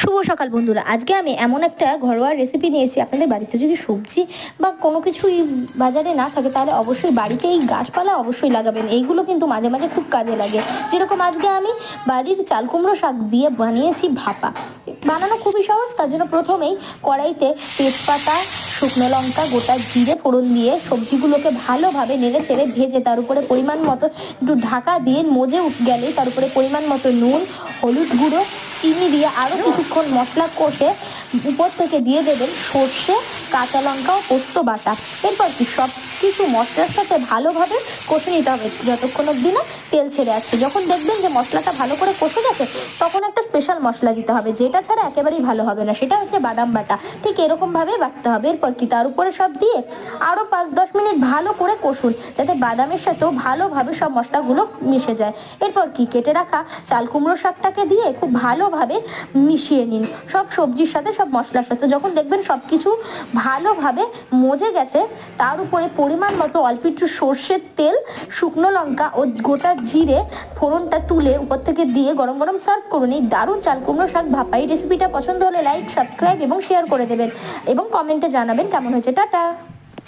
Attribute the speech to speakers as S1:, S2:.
S1: শুভ সকাল বন্ধুরা, আজকে আমি এমন একটা ঘরোয়া রেসিপি নিয়েছি। আপনাদের বাড়িতে যদি সবজি বা কোনো কিছুই বাজারে না থাকে তাহলে অবশ্যই বাড়িতে এই গাছপালা অবশ্যই লাগাবেন। এইগুলো কিন্তু মাঝে মাঝে খুব কাজে লাগে। যেরকম আজকে আমি বাড়ির চাল কুমড়ো শাক দিয়ে বানিয়েছি ভাপা। বানানো খুবই সহজ। তার জন্য প্রথমেই কড়াইতে তেজপাতা, শুকনো লঙ্কা, গোটা জিরে ফোড়ন দিয়ে সবজিগুলোকে ভালোভাবে নেড়ে চেড়ে ভেজে তার উপরে পরিমাণ মতো একটু ঢাকা দিয়ে মজে গেলেই তার উপরে পরিমাণ মতো নুন, হলুদ গুঁড়ো, চিনি দিয়ে আরও কিছুক্ষণ মশলা কষে উপর থেকে দিয়ে দেবেন সর্ষে, কাঁচা লঙ্কা ও পোস্ত বাটা। এরপর কি সব কিছু মশলার সাথে ভালোভাবে কষে নিতে হবে যতক্ষণ অবধি না তেল ছেড়ে আসছে। যখন দেখবেন যে মশলাটা ভালো করে কষে গেছে তখন একটা স্পেশাল মশলা দিতে হবে, যেটা ছাড়া একেবারেই ভালো হবে না। সেটা হচ্ছে বাদাম বাটা। ঠিক এরকমভাবে বাটতে হবে। এরপর কি তার উপরে সব দিয়ে আরও 5-10 মিনিট ভালো করে কষুন, যাতে বাদামের সাথেও ভালোভাবে সব মশলাগুলো মিশে যায়। এরপর কি কেটে রাখা চাল কুমড়ো শাকটাকে দিয়ে খুব ভালোভাবে মিশিয়ে নিন সব সবজির সাথে, সব মশলার সাথে। যখন দেখবেন সব কিছু ভালোভাবে মজে গেছে তার উপরে পরিমাণ মতো অল্প একটু সর্ষের তেল, শুকনো লঙ্কা ও গোটা জিরে ফোড়নটা তুলে উপর থেকে দিয়ে গরম গরম সার্ভ করুন। এই দারুণ চাল কুমড়ো শাক ভাপা। এই রেসিপিটা পছন্দ হলে লাইক, সাবস্ক্রাইব এবং শেয়ার করে দেবেন এবং কমেন্টে জানাবেন কেমন হয়েছে। টাটা।